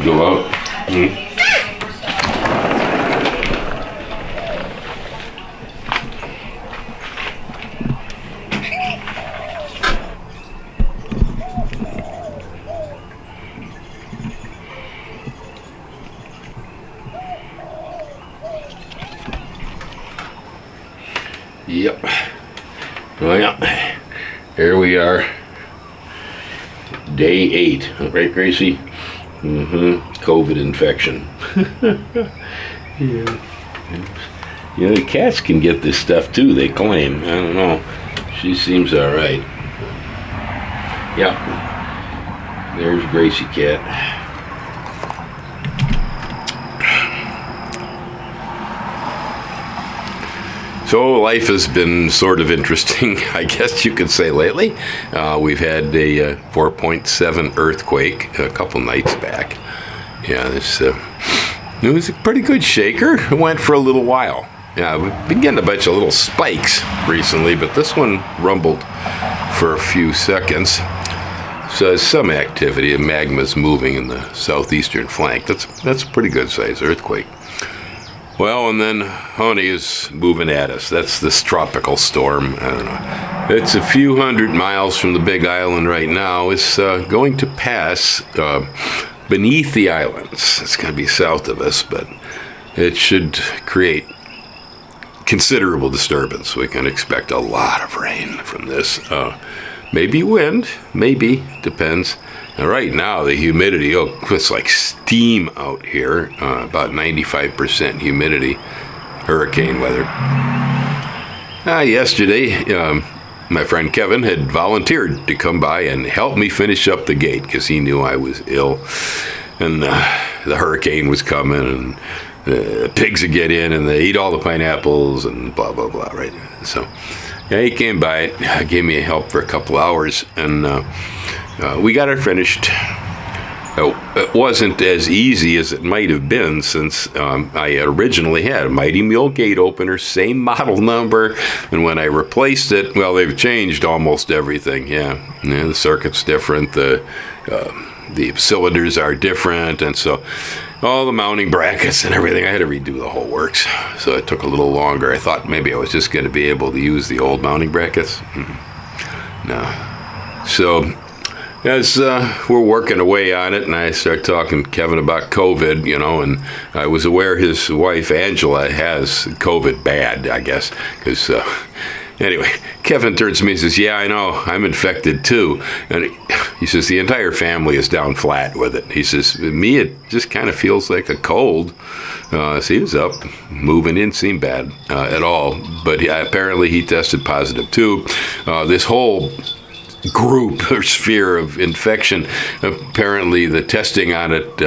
Go out. Yep. Well, yeah. Here we are. Day 8. Right, Gracie? COVID infection. Yeah. You know, the cats can get this stuff too, they claim. I don't know. She seems alright. Yeah. There's Gracie cat. So life has been sort of interesting, I guess you could say, lately. We've had a 4.7 earthquake a couple nights back. Yeah, it was a pretty good shaker. It went for a little while. Yeah, we've been getting a bunch of little spikes recently, but this one rumbled for a few seconds. So there's some activity. The magma's moving in the southeastern flank. That's a pretty good size earthquake. Well, and then Honey is moving at us. That's this tropical storm. I don't know. It's a few hundred miles from the Big Island right now. It's going to pass beneath the islands. It's going to be south of us, but it should create considerable disturbance. We can expect a lot of rain from this. Maybe wind, maybe, depends. And right now, the humidity, it's like steam out here, about 95% humidity, hurricane weather. Yesterday, my friend Kevin had volunteered to come by and help me finish up the gate because he knew I was ill. And the hurricane was coming, and the pigs would get in, and they eat all the pineapples, and blah, blah, blah, right? So, yeah, he came by, gave me help for a couple hours, and we got it finished. It wasn't as easy as it might have been since I originally had a Mighty Mule gate opener, same model number, and when I replaced it, well, they've changed almost everything. Yeah, the circuit's different, the cylinders are different, and so all the mounting brackets and everything, I had to redo the whole works. So it took a little longer. I thought maybe I was just going to be able to use the old mounting brackets. No. So as we're working away on it, and I start talking to Kevin about COVID, and I was aware his wife, Angela, has COVID bad, I guess, because anyway, Kevin turns to me and says, yeah, I know, I'm infected too. And he says, the entire family is down flat with it. He says, me, it just kind of feels like a cold. So he was up, moving, didn't seem bad at all. But apparently he tested positive too. This whole group or sphere of infection, apparently the testing on it,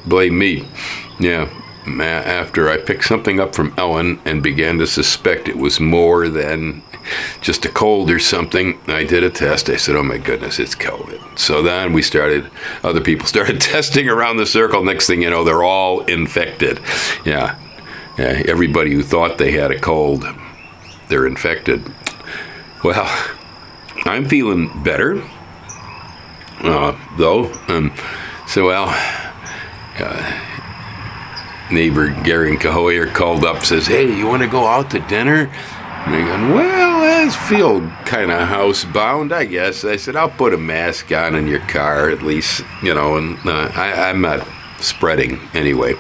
blame me. Yeah. After I picked something up from Ellen and began to suspect it was more than just a cold or something, I did a test. I said, oh my goodness, it's COVID. So then other people started testing around the circle. Next thing you know, they're all infected. Yeah. Everybody who thought they had a cold, they're infected. Well, I'm feeling better, though. Neighbor Gary and Cahoyer called up, says, hey, you want to go out to dinner? And I go, well, I feel kind of housebound, I guess. I said, I'll put a mask on in your car at least, and I'm not spreading anyway.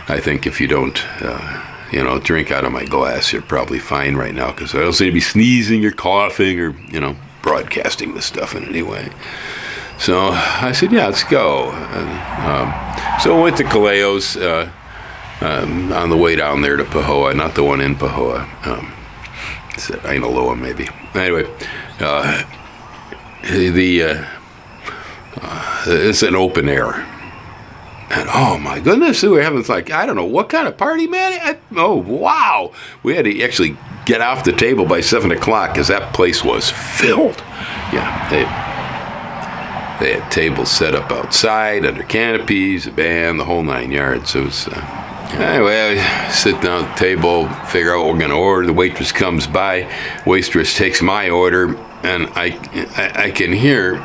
I think if you don't, drink out of my glass, you're probably fine right now because I don't seem to be sneezing or coughing or, broadcasting this stuff in any way. So I said, yeah, let's go. So I went to Caleo's on the way down there to Pahoa, not the one in Pahoa. It's at Ainaloa, maybe. Anyway, it's an open air. And oh my goodness, we were having I don't know what kind of party, man. Oh, wow. We had to actually get off the table by 7 o'clock because that place was filled. Yeah, they had tables set up outside under canopies, a band, the whole 9 yards. So it's anyway, I sit down at the table, figure out what we're going to order. The waitress comes by. Waitress takes my order, and I can hear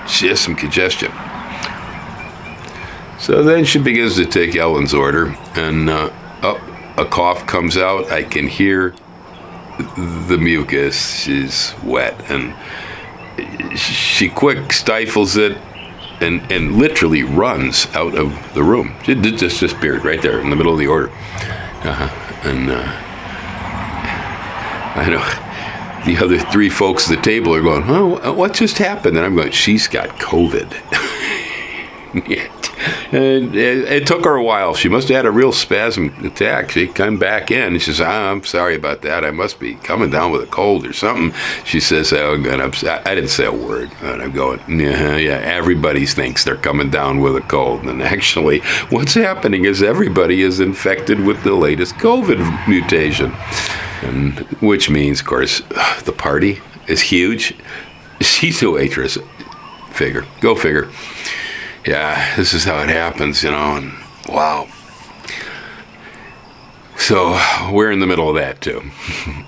she has some congestion. So then she begins to take Ellen's order, and a cough comes out. I can hear the mucus. She's wet, and she quick stifles it and literally runs out of the room. She just disappeared right there in the middle of the order. And I know the other three folks at the table are going, "Oh, what just happened?" And I'm going, "She's got COVID." And it took her a while. She must have had a real spasm attack. She came back in, and she says, "I'm sorry about that. I must be coming down with a cold or something." She says, "Oh, and I didn't say a word." And I'm going, yeah, everybody thinks they're coming down with a cold. And actually, what's happening is everybody is infected with the latest COVID mutation. And which means, of course, the party is huge. She's a waitress. Go figure. Yeah, this is how it happens, and wow. So we're in the middle of that too.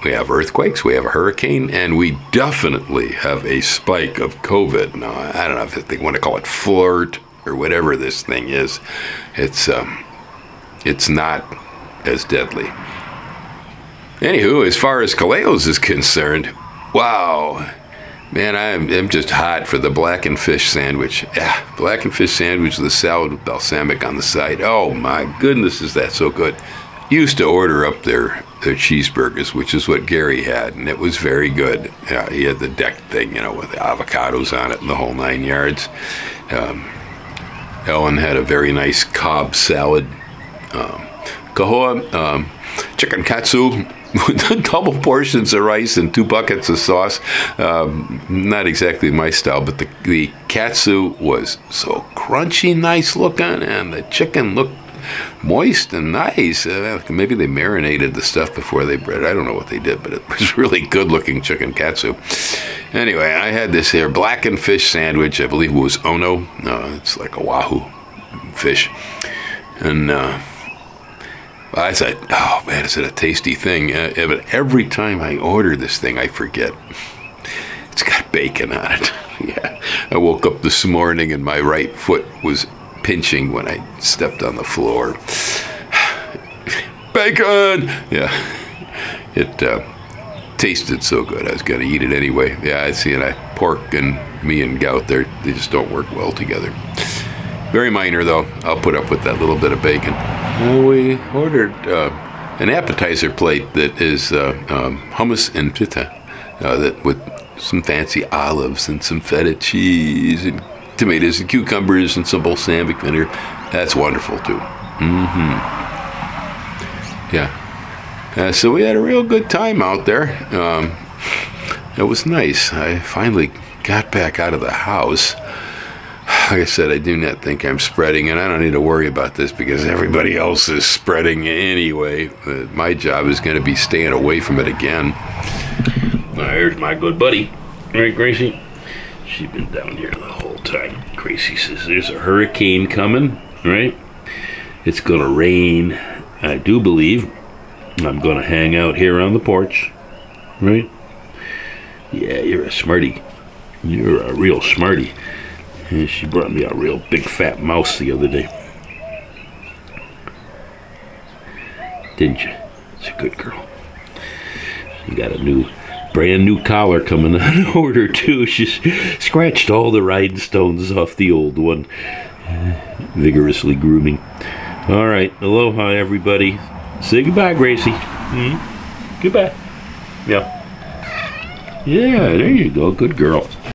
We have earthquakes, we have a hurricane, and we definitely have a spike of COVID. Now, I don't know if they want to call it flirt or whatever this thing is. It's not as deadly. Anywho, as far as Kaleos is concerned, wow. Man, I'm just hot for the blackened fish sandwich. Yeah, blackened fish sandwich with a salad with balsamic on the side. Oh my goodness, is that so good. Used to order up their cheeseburgers, which is what Gary had, and it was very good. Yeah, he had the deck thing, with the avocados on it and the whole 9 yards. Ellen had a very nice Cobb salad. Kahoa, chicken katsu, double portions of rice and 2 buckets of sauce. Not exactly my style, but the katsu was so crunchy, nice looking, and the chicken looked moist and nice. Maybe they marinated the stuff before they bread. I don't know what they did, but it was really good looking chicken katsu. Anyway, I had this here blackened fish sandwich. I believe it was Ono. It's like a wahoo fish. And I said, "Oh man, is it a tasty thing?" But every time I order this thing, I forget. It's got bacon on it. Yeah, I woke up this morning and my right foot was pinching when I stepped on the floor. Bacon! Yeah, it tasted so good. I was going to eat it anyway. Yeah, I see it. Pork and me and gout, they just don't work well together. Very minor, though. I'll put up with that little bit of bacon. We ordered an appetizer plate that is hummus and pita, that with some fancy olives and some feta cheese and tomatoes and cucumbers and some balsamic vinegar. That's wonderful, too. Yeah. So we had a real good time out there. It was nice. I finally got back out of the house. Like I said, I do not think I'm spreading, and I don't need to worry about this because everybody else is spreading anyway. My job is going to be staying away from it again. Here's my good buddy. All right, Gracie? She's been down here the whole time. Gracie says there's a hurricane coming, right? It's going to rain. I do believe I'm going to hang out here on the porch, right? Yeah, you're a smarty. You're a real smarty. And she brought me a real big fat mouse the other day. Didn't you? It's a good girl. She got a brand new collar coming on order too. She's scratched all the rhinestones off the old one. Vigorously grooming. All right, aloha everybody. Say goodbye, Gracie. Goodbye. Yeah. Yeah, there you go. Good girl.